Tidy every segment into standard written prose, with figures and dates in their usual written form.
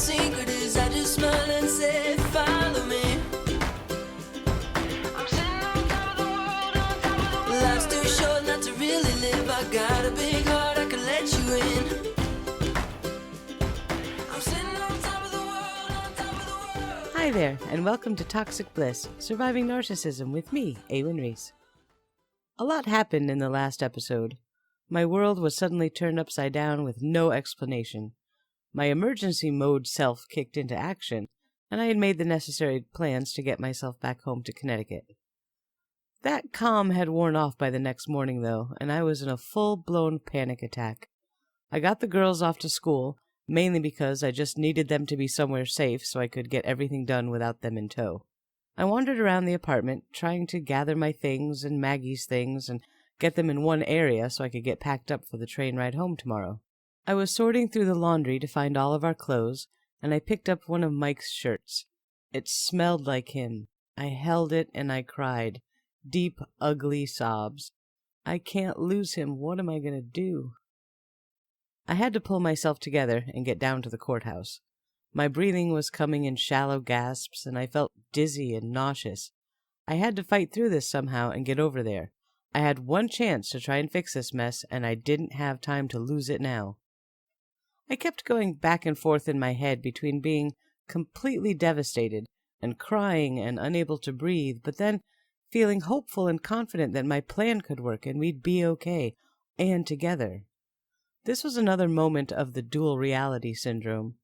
secret is I just smile and say, follow me. I'm sitting on top of the world, on top of the world. Life's too short not to really live. I got a big heart, I can let you in. I'm sitting on top of the world, on top of the world. Hi there, and welcome to Toxic Bliss, Surviving Narcissism with me, Awen Reese. A lot happened in the last episode. My world was suddenly turned upside down with no explanation. My emergency mode self kicked into action, and I had made the necessary plans to get myself back home to Connecticut. That calm had worn off by the next morning, though, and I was in a full-blown panic attack. I got the girls off to school, mainly because I just needed them to be somewhere safe so I could get everything done without them in tow. I wandered around the apartment, trying to gather my things and Maggie's things and get them in one area so I could get packed up for the train ride home tomorrow. I was sorting through the laundry to find all of our clothes, and I picked up one of Mike's shirts. It smelled like him. I held it and I cried. Deep, ugly sobs. I can't lose him. What am I going to do? I had to pull myself together and get down to the courthouse. My breathing was coming in shallow gasps, and I felt dizzy and nauseous. I had to fight through this somehow and get over there. I had one chance to try and fix this mess, and I didn't have time to lose it now. I kept going back and forth in my head between being completely devastated and crying and unable to breathe, but then feeling hopeful and confident that my plan could work and we'd be okay, and together. This was another moment of the dual reality syndrome.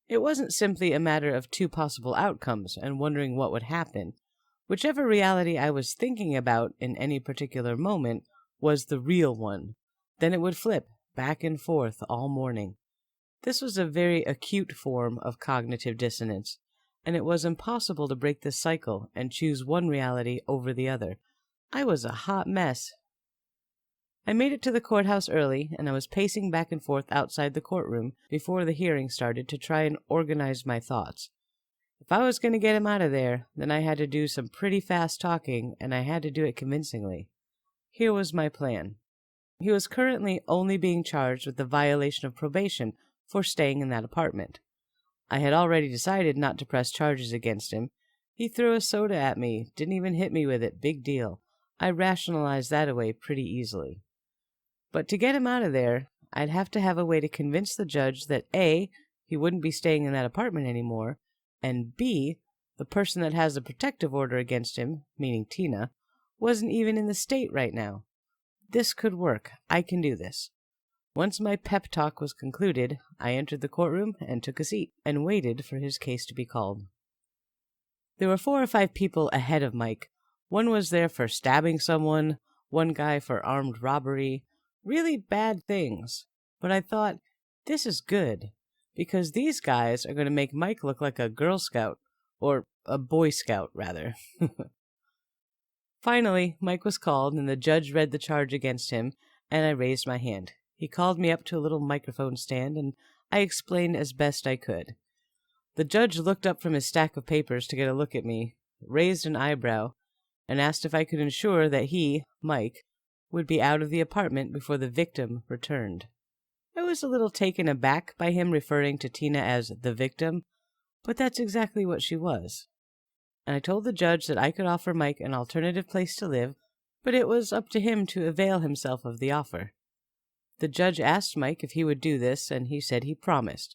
It wasn't simply a matter of two possible outcomes and wondering what would happen. Whichever reality I was thinking about in any particular moment was the real one. Then it would flip back and forth all morning. This was a very acute form of cognitive dissonance, and it was impossible to break this cycle and choose one reality over the other. I was a hot mess. I made it to the courthouse early, and I was pacing back and forth outside the courtroom before the hearing started to try and organize my thoughts. If I was going to get him out of there, then I had to do some pretty fast talking, and I had to do it convincingly. Here was my plan. He was currently only being charged with the violation of probation for staying in that apartment. I had already decided not to press charges against him. He threw a soda at me, didn't even hit me with it, big deal. I rationalized that away pretty easily. But to get him out of there, I'd have to have a way to convince the judge that A, he wouldn't be staying in that apartment anymore, and B, the person that has the protective order against him, meaning Tina, wasn't even in the state right now. This could work. I can do this. Once my pep talk was concluded, I entered the courtroom and took a seat and waited for his case to be called. There were 4 or 5 people ahead of Mike. One was there for stabbing someone, one guy for armed robbery, really bad things. But I thought, this is good, because these guys are going to make Mike look like a Girl Scout, or a Boy Scout, rather. Finally, Mike was called, and the judge read the charge against him, and I raised my hand. He called me up to a little microphone stand, and I explained as best I could. The judge looked up from his stack of papers to get a look at me, raised an eyebrow, and asked if I could ensure that he, Mike, would be out of the apartment before the victim returned. I was a little taken aback by him referring to Tina as the victim, but that's exactly what she was. And I told the judge that I could offer Mike an alternative place to live, but it was up to him to avail himself of the offer. The judge asked Mike if he would do this, and he said he promised.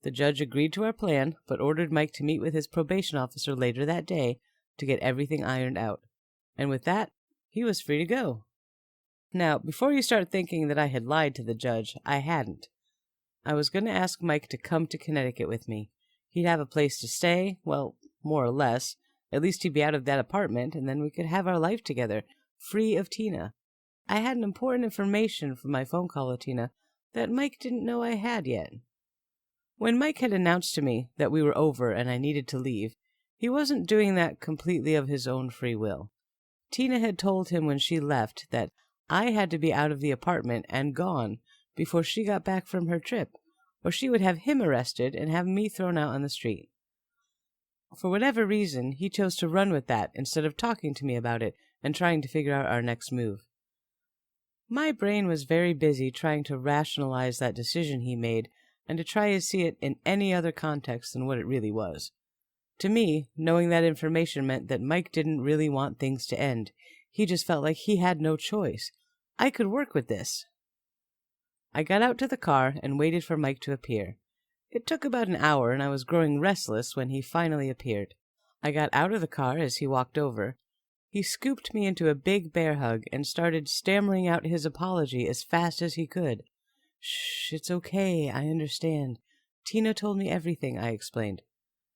The judge agreed to our plan, but ordered Mike to meet with his probation officer later that day to get everything ironed out. And with that, he was free to go. Now, before you start thinking that I had lied to the judge, I hadn't. I was going to ask Mike to come to Connecticut with me. He'd have a place to stay, well, more or less. At least he'd be out of that apartment, and then we could have our life together, free of Tina. I had an important information from my phone call with Tina that Mike didn't know I had yet. When Mike had announced to me that we were over and I needed to leave, he wasn't doing that completely of his own free will. Tina had told him when she left that I had to be out of the apartment and gone before she got back from her trip, or she would have him arrested and have me thrown out on the street. For whatever reason, he chose to run with that instead of talking to me about it and trying to figure out our next move. My brain was very busy trying to rationalize that decision he made and to try and see it in any other context than what it really was. To me, knowing that information meant that Mike didn't really want things to end. He just felt like he had no choice. I could work with this. I got out to the car and waited for Mike to appear. It took about an hour, and I was growing restless when he finally appeared. I got out of the car as he walked over. He scooped me into a big bear hug and started stammering out his apology as fast as he could. "Shh, it's okay, I understand. Tina told me everything," I explained.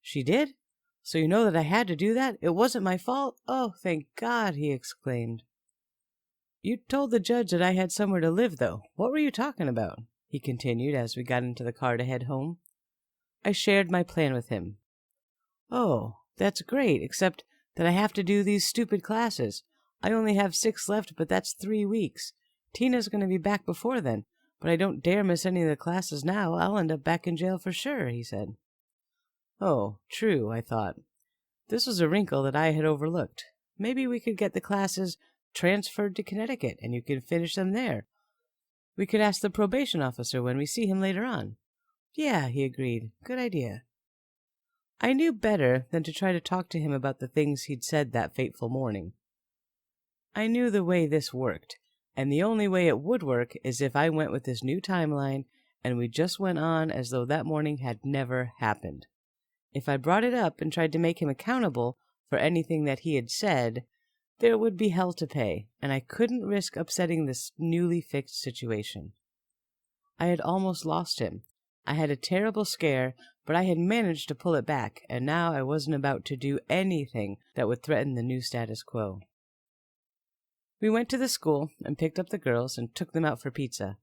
"She did? So you know that I had to do that? It wasn't my fault? Oh, thank God," he exclaimed. "You told the judge that I had somewhere to live, though. What were you talking about?" he continued as we got into the car to head home. I shared my plan with him. "Oh, that's great, except that I have to do these stupid classes. I only have 6 left, but that's 3 weeks. Tina's going to be back before then, but I don't dare miss any of the classes now. I'll end up back in jail for sure," he said. Oh, true, I thought. This was a wrinkle that I had overlooked. Maybe we could get the classes transferred to Connecticut, and you could finish them there. We could ask the probation officer when we see him later on. Yeah, he agreed. Good idea. I knew better than to try to talk to him about the things he'd said that fateful morning. I knew the way this worked, and the only way it would work is if I went with this new timeline and we just went on as though that morning had never happened. If I brought it up and tried to make him accountable for anything that he had said, there would be hell to pay, and I couldn't risk upsetting this newly fixed situation. I had almost lost him. I had a terrible scare, but I had managed to pull it back, and now I wasn't about to do anything that would threaten the new status quo. We went to the school and picked up the girls and took them out for pizza.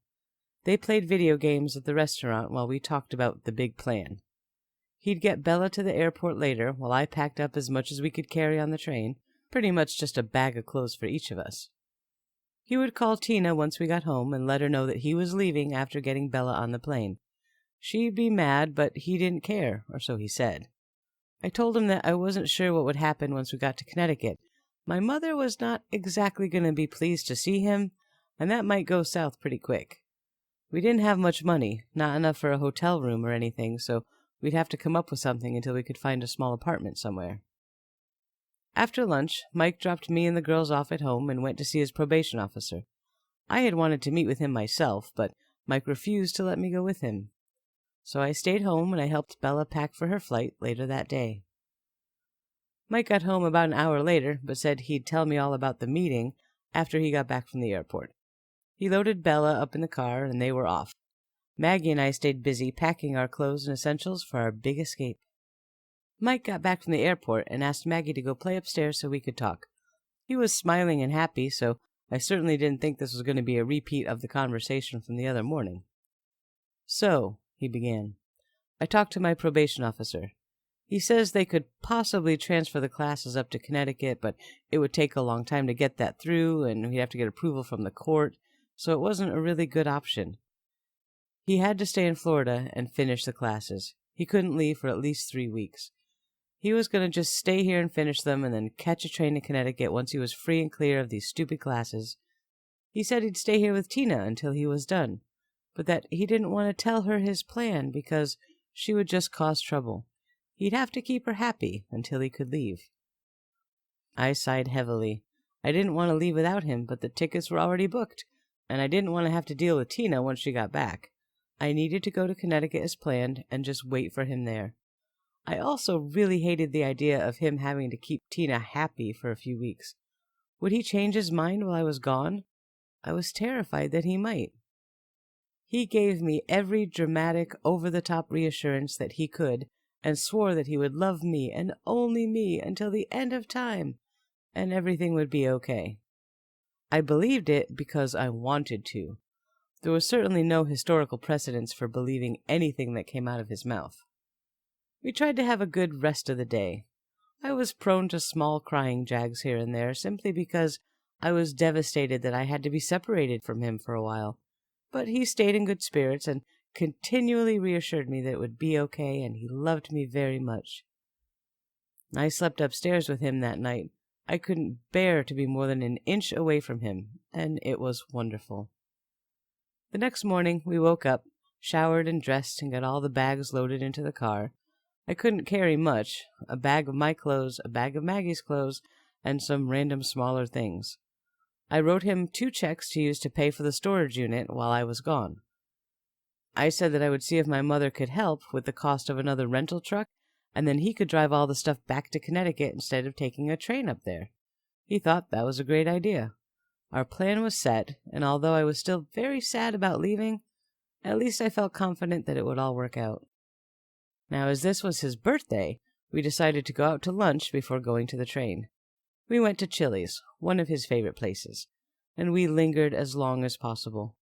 They played video games at the restaurant while we talked about the big plan. He'd get Bella to the airport later while I packed up as much as we could carry on the train, pretty much just a bag of clothes for each of us. He would call Tina once we got home and let her know that he was leaving after getting Bella on the plane. She'd be mad, but he didn't care, or so he said. I told him that I wasn't sure what would happen once we got to Connecticut. My mother was not exactly going to be pleased to see him, and that might go south pretty quick. We didn't have much money, not enough for a hotel room or anything, so we'd have to come up with something until we could find a small apartment somewhere. After lunch, Mike dropped me and the girls off at home and went to see his probation officer. I had wanted to meet with him myself, but Mike refused to let me go with him. So I stayed home and I helped Bella pack for her flight later that day. Mike got home about an hour later, but said he'd tell me all about the meeting after he got back from the airport. He loaded Bella up in the car and they were off. Maggie and I stayed busy packing our clothes and essentials for our big escape. Mike got back from the airport and asked Maggie to go play upstairs so we could talk. He was smiling and happy, so I certainly didn't think this was going to be a repeat of the conversation from the other morning. "So," he began, "I talked to my probation officer. He says they could possibly transfer the classes up to Connecticut, but it would take a long time to get that through, and we'd have to get approval from the court, so it wasn't a really good option. He had to stay in Florida and finish the classes. He couldn't leave for at least 3 weeks. He was going to just stay here and finish them and then catch a train to Connecticut once he was free and clear of these stupid classes. He said he'd stay here with Tina until he was done, but that he didn't want to tell her his plan because she would just cause trouble. He'd have to keep her happy until he could leave." I sighed heavily. I didn't want to leave without him, but the tickets were already booked, and I didn't want to have to deal with Tina once she got back. I needed to go to Connecticut as planned and just wait for him there. I also really hated the idea of him having to keep Tina happy for a few weeks. Would he change his mind while I was gone? I was terrified that he might. He gave me every dramatic, over-the-top reassurance that he could, and swore that he would love me and only me until the end of time, and everything would be okay. I believed it because I wanted to. There was certainly no historical precedence for believing anything that came out of his mouth. We tried to have a good rest of the day. I was prone to small crying jags here and there, simply because I was devastated that I had to be separated from him for a while. But he stayed in good spirits and continually reassured me that it would be okay, and he loved me very much. I slept upstairs with him that night. I couldn't bear to be more than an inch away from him, and it was wonderful. The next morning we woke up, showered and dressed, and got all the bags loaded into the car. I couldn't carry much, a bag of my clothes, a bag of Maggie's clothes, and some random smaller things. I wrote him 2 checks to use to pay for the storage unit while I was gone. I said that I would see if my mother could help with the cost of another rental truck, and then he could drive all the stuff back to Connecticut instead of taking a train up there. He thought that was a great idea. Our plan was set, and although I was still very sad about leaving, at least I felt confident that it would all work out. Now, as this was his birthday, we decided to go out to lunch before going to the train. We went to Chili's, one of his favorite places, and we lingered as long as possible.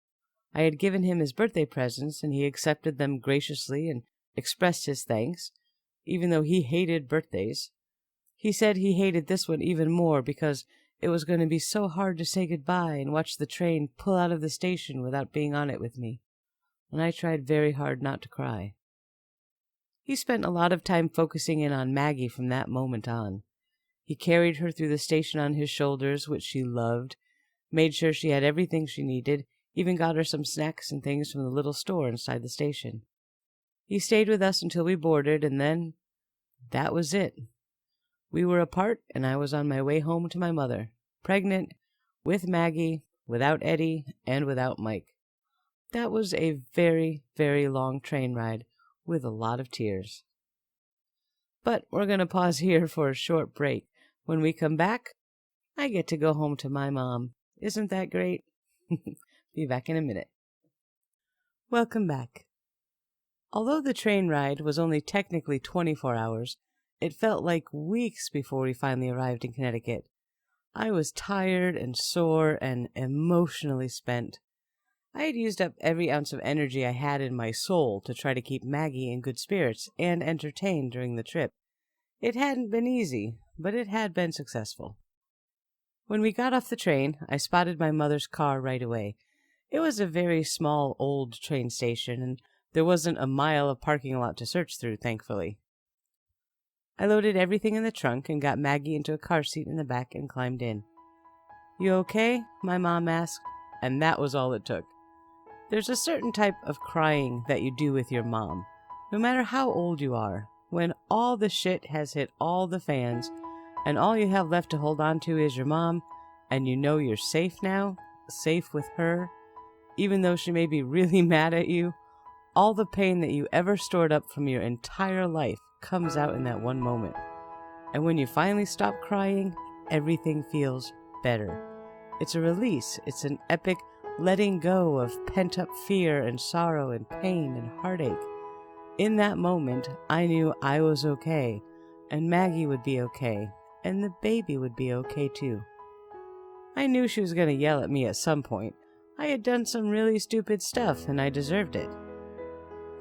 I had given him his birthday presents, and he accepted them graciously and expressed his thanks, even though he hated birthdays. He said he hated this one even more because it was going to be so hard to say goodbye and watch the train pull out of the station without being on it with me, and I tried very hard not to cry. He spent a lot of time focusing in on Maggie from that moment on. He carried her through the station on his shoulders, which she loved, made sure she had everything she needed, even got her some snacks and things from the little store inside the station. He stayed with us until we boarded, and then that was it. We were apart, and I was on my way home to my mother, pregnant, with Maggie, without Eddie, and without Mike. That was a very, very long train ride with a lot of tears. But we're going to pause here for a short break. When we come back, I get to go home to my mom. Isn't that great? Be back in a minute. Welcome back. Although the train ride was only technically 24 hours, it felt like weeks before we finally arrived in Connecticut. I was tired and sore and emotionally spent. I had used up every ounce of energy I had in my soul to try to keep Maggie in good spirits and entertained during the trip. It hadn't been easy, but it had been successful. When we got off the train, I spotted my mother's car right away. It was a very small, old train station, and there wasn't a mile of parking lot to search through, thankfully. I loaded everything in the trunk and got Maggie into a car seat in the back and climbed in. "You okay?" my mom asked, and that was all it took. There's a certain type of crying that you do with your mom, no matter how old you are, when all the shit has hit all the fans, and all you have left to hold on to is your mom, and you know you're safe now, safe with her, even though she may be really mad at you. All the pain that you ever stored up from your entire life comes out in that one moment. And when you finally stop crying, everything feels better. It's a release. It's an epic letting go of pent-up fear and sorrow and pain and heartache. In that moment, I knew I was okay, and Maggie would be okay, and the baby would be okay too. I knew she was going to yell at me at some point. I had done some really stupid stuff, and I deserved it.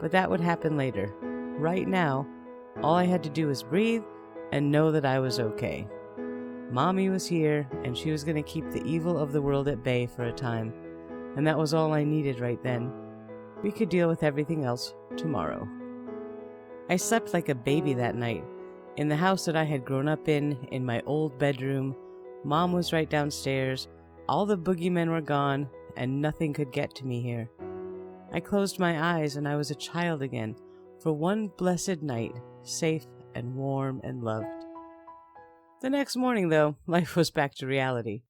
But that would happen later. Right now, all I had to do was breathe and know that I was okay. Mommy was here, and she was going to keep the evil of the world at bay for a time, and that was all I needed right then. We could deal with everything else tomorrow. I slept like a baby that night. In the house that I had grown up in my old bedroom. Mom was right downstairs, all the boogeymen were gone, and nothing could get to me here. I closed my eyes and I was a child again, for one blessed night, safe and warm and loved. The next morning, though, life was back to reality.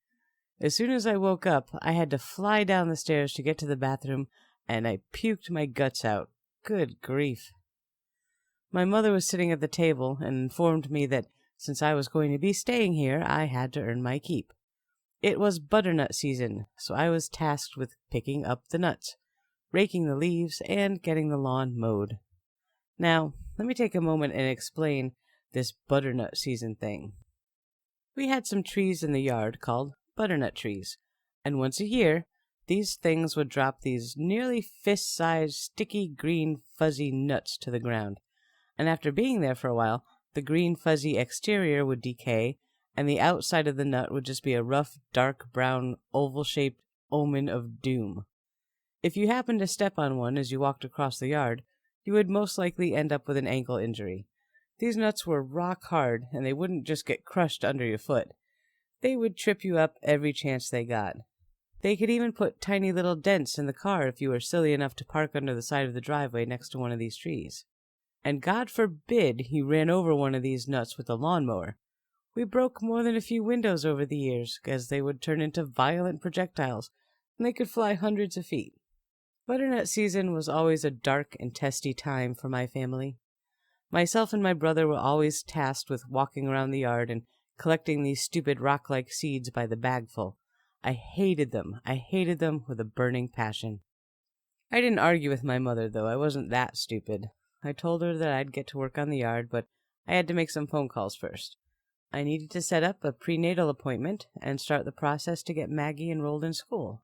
As soon as I woke up, I had to fly down the stairs to get to the bathroom, and I puked my guts out. Good grief. My mother was sitting at the table and informed me that since I was going to be staying here, I had to earn my keep. It was butternut season, so I was tasked with picking up the nuts, raking the leaves, and getting the lawn mowed. Now, let me take a moment and explain this butternut season thing. We had some trees in the yard called butternut trees, and once a year, these things would drop these nearly fist-sized, sticky, green, fuzzy nuts to the ground, and after being there for a while, the green, fuzzy exterior would decay, and the outside of the nut would just be a rough, dark brown, oval-shaped omen of doom. If you happened to step on one as you walked across the yard, you would most likely end up with an ankle injury. These nuts were rock hard, and they wouldn't just get crushed under your foot. They would trip you up every chance they got. They could even put tiny little dents in the car if you were silly enough to park under the side of the driveway next to one of these trees. And God forbid you ran over one of these nuts with a lawnmower. We broke more than a few windows over the years, as they would turn into violent projectiles, and they could fly hundreds of feet. Butternut season was always a dark and testy time for my family. Myself and my brother were always tasked with walking around the yard and collecting these stupid rock-like seeds by the bagful. I hated them. I hated them with a burning passion. I didn't argue with my mother, though. I wasn't that stupid. I told her that I'd get to work on the yard, but I had to make some phone calls first. I needed to set up a prenatal appointment and start the process to get Maggie enrolled in school.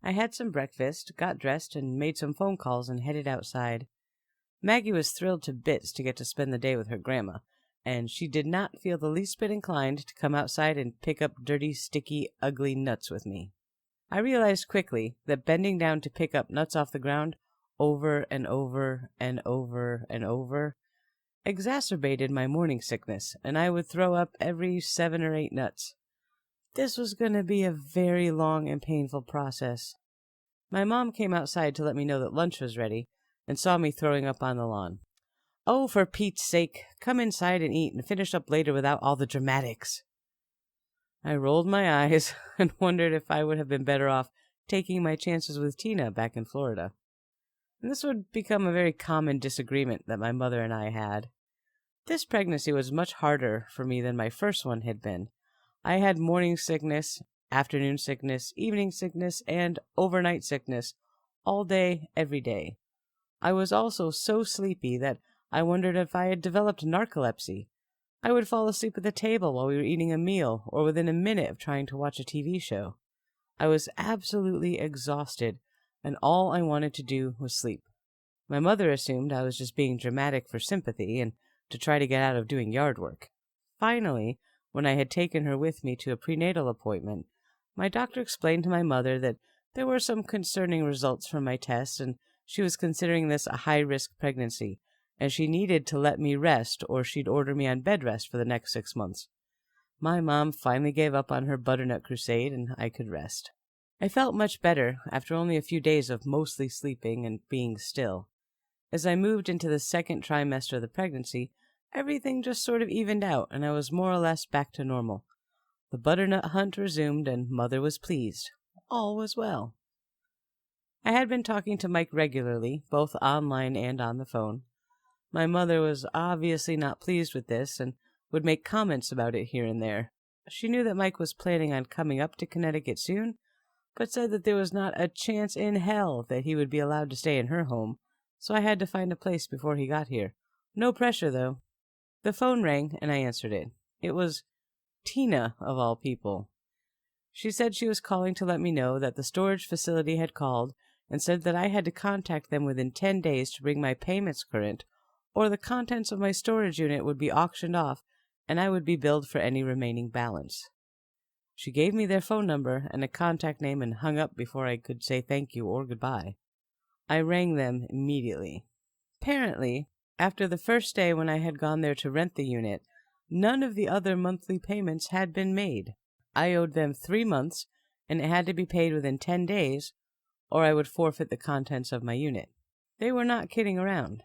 I had some breakfast, got dressed, and made some phone calls and headed outside. Maggie was thrilled to bits to get to spend the day with her grandma, and she did not feel the least bit inclined to come outside and pick up dirty, sticky, ugly nuts with me. I realized quickly that bending down to pick up nuts off the ground over and over and over and over exacerbated my morning sickness, and I would throw up every 7 or 8 nuts. This was going to be a very long and painful process. My mom came outside to let me know that lunch was ready, and saw me throwing up on the lawn. "Oh, for Pete's sake, come inside and eat and finish up later without all the dramatics." I rolled my eyes and wondered if I would have been better off taking my chances with Tina back in Florida. And this would become a very common disagreement that my mother and I had. This pregnancy was much harder for me than my first one had been. I had morning sickness, afternoon sickness, evening sickness, and overnight sickness all day, every day. I was also so sleepy that I wondered if I had developed narcolepsy. I would fall asleep at the table while we were eating a meal, or within a minute of trying to watch a TV show. I was absolutely exhausted, and all I wanted to do was sleep. My mother assumed I was just being dramatic for sympathy and to try to get out of doing yard work. Finally, when I had taken her with me to a prenatal appointment, my doctor explained to my mother that there were some concerning results from my tests, and she was considering this a high-risk pregnancy, and she needed to let me rest or she'd order me on bed rest for the next 6 months. My mom finally gave up on her butternut crusade, and I could rest. I felt much better after only a few days of mostly sleeping and being still. As I moved into the second trimester of the pregnancy, everything just sort of evened out, and I was more or less back to normal. The butternut hunt resumed, and Mother was pleased. All was well. I had been talking to Mike regularly, both online and on the phone. My mother was obviously not pleased with this, and would make comments about it here and there. She knew that Mike was planning on coming up to Connecticut soon, but said that there was not a chance in hell that he would be allowed to stay in her home, so I had to find a place before he got here. No pressure, though. The phone rang, and I answered it. It was Tina, of all people. She said she was calling to let me know that the storage facility had called and said that I had to contact them within 10 days to bring my payments current, or the contents of my storage unit would be auctioned off, and I would be billed for any remaining balance. She gave me their phone number and a contact name and hung up before I could say thank you or goodbye. I rang them immediately. Apparently, after the first day when I had gone there to rent the unit, none of the other monthly payments had been made. I owed them 3 months, and it had to be paid within 10 days, or I would forfeit the contents of my unit. They were not kidding around.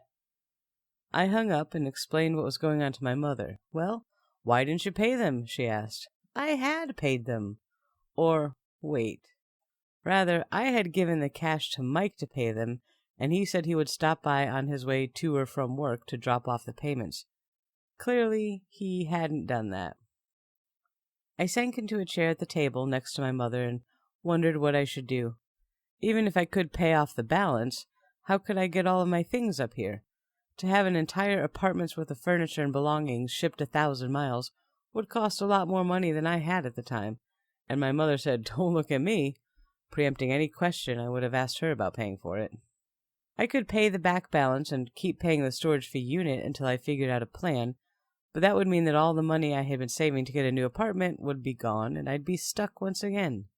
I hung up and explained what was going on to my mother. "Well, why didn't you pay them?" she asked. I had paid them. Or, wait. Rather, I had given the cash to Mike to pay them, and he said he would stop by on his way to or from work to drop off the payments. Clearly, he hadn't done that. I sank into a chair at the table next to my mother and wondered what I should do. Even if I could pay off the balance, how could I get all of my things up here? To have an entire apartment's worth of furniture and belongings shipped 1,000 miles would cost a lot more money than I had at the time, and my mother said, "Don't look at me," preempting any question I would have asked her about paying for it. I could pay the back balance and keep paying the storage fee unit until I figured out a plan, but that would mean that all the money I had been saving to get a new apartment would be gone, and I'd be stuck once again.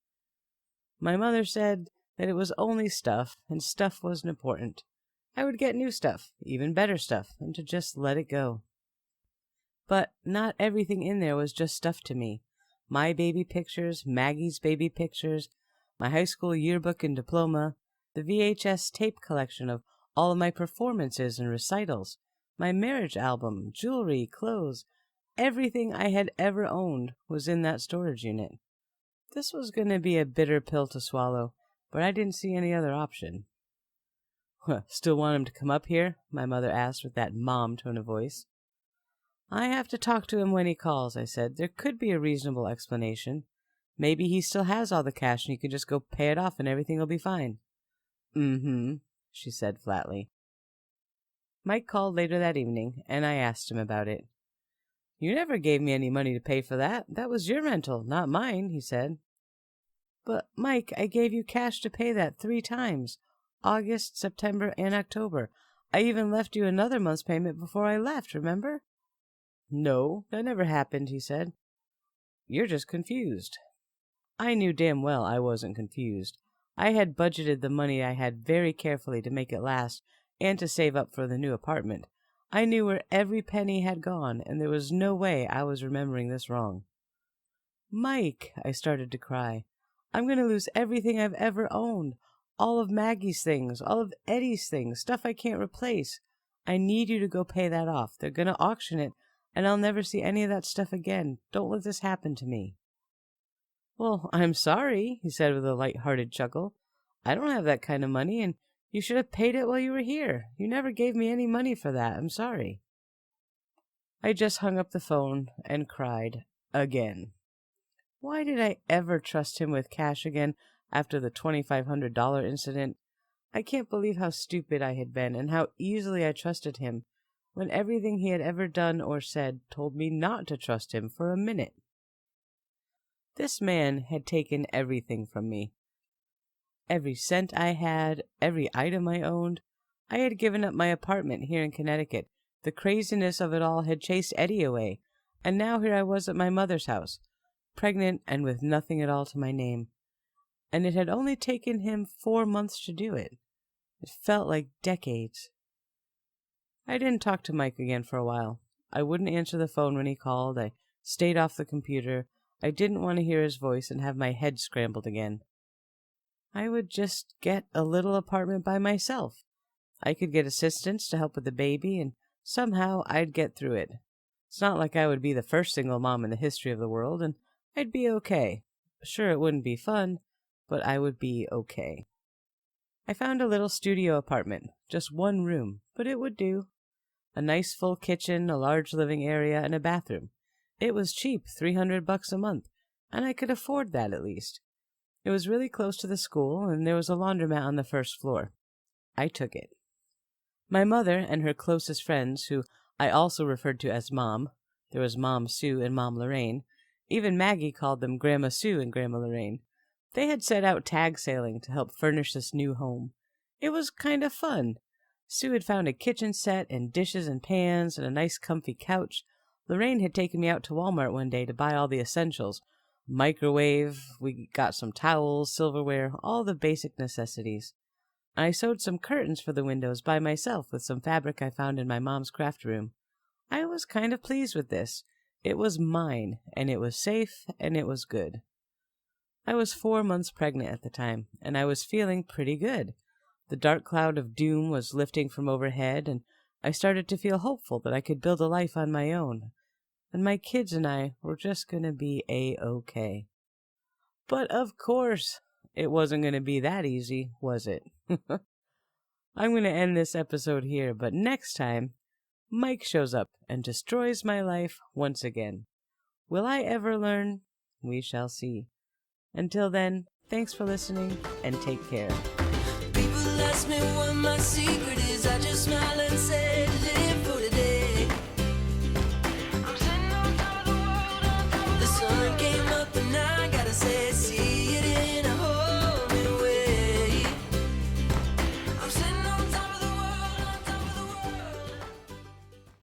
My mother said that it was only stuff, and stuff wasn't important. I would get new stuff, even better stuff, and to just let it go. But not everything in there was just stuff to me. My baby pictures, Maggie's baby pictures, my high school yearbook and diploma, the VHS tape collection of all of my performances and recitals, my marriage album, jewelry, clothes, everything I had ever owned was in that storage unit. This was going to be a bitter pill to swallow, but I didn't see any other option. Still want him to come up here? My mother asked with that mom tone of voice. I have to talk to him when he calls, I said. There could be a reasonable explanation. Maybe he still has all the cash and he could just go pay it off and everything will be fine. Mm-hmm, she said flatly. Mike called later that evening, and I asked him about it. You never gave me any money to pay for that. That was your rental, not mine, he said. But, Mike, I gave you cash to pay that 3 times. August, September, and October. I even left you another month's payment before I left, remember? No, that never happened, he said. You're just confused. I knew damn well I wasn't confused. I had budgeted the money I had very carefully to make it last and to save up for the new apartment. I knew where every penny had gone, and there was no way I was remembering this wrong. Mike, I started to cry. I'm going to lose everything I've ever owned. All of Maggie's things, all of Eddie's things, stuff I can't replace. I need you to go pay that off. They're going to auction it, and I'll never see any of that stuff again. Don't let this happen to me. Well, I'm sorry, he said with a light-hearted chuckle. I don't have that kind of money, and you should have paid it while you were here. You never gave me any money for that. I'm sorry. I just hung up the phone and cried again. Why did I ever trust him with cash again after the $2,500 incident? I can't believe how stupid I had been and how easily I trusted him when everything he had ever done or said told me not to trust him for a minute. This man had taken everything from me. Every cent I had, every item I owned. I had given up my apartment here in Connecticut. The craziness of it all had chased Eddie away, and now here I was at my mother's house, pregnant and with nothing at all to my name. And it had only taken him 4 months to do it. It felt like decades. I didn't talk to Mike again for a while. I wouldn't answer the phone when he called. I stayed off the computer. I didn't want to hear his voice and have my head scrambled again. I would just get a little apartment by myself. I could get assistants to help with the baby, and somehow I'd get through it. It's not like I would be the first single mom in the history of the world, and I'd be okay. Sure, it wouldn't be fun, but I would be okay. I found a little studio apartment, just 1 room, but it would do. A nice full kitchen, a large living area, and a bathroom. It was cheap, $300 a month, and I could afford that at least. It was really close to the school, and there was a laundromat on the first floor. I took it. My mother and her closest friends, who I also referred to as Mom, there was Mom Sue and Mom Lorraine, even Maggie called them Grandma Sue and Grandma Lorraine, they had set out tag sailing to help furnish this new home. It was kind of fun. Sue had found a kitchen set and dishes and pans and a nice comfy couch. Lorraine had taken me out to Walmart one day to buy all the essentials. Microwave, we got some towels, silverware, all the basic necessities. I sewed some curtains for the windows by myself with some fabric I found in my mom's craft room. I was kind of pleased with this. It was mine, and it was safe, and it was good. I was 4 months pregnant at the time, and I was feeling pretty good. The dark cloud of doom was lifting from overhead, and I started to feel hopeful that I could build a life on my own. And my kids and I were just going to be A-okay. But of course, it wasn't going to be that easy, was it? I'm going to end this episode here, but next time, Mike shows up and destroys my life once again. Will I ever learn? We shall see. Until then, thanks for listening, and take care. People ask me what my secret is, I just smile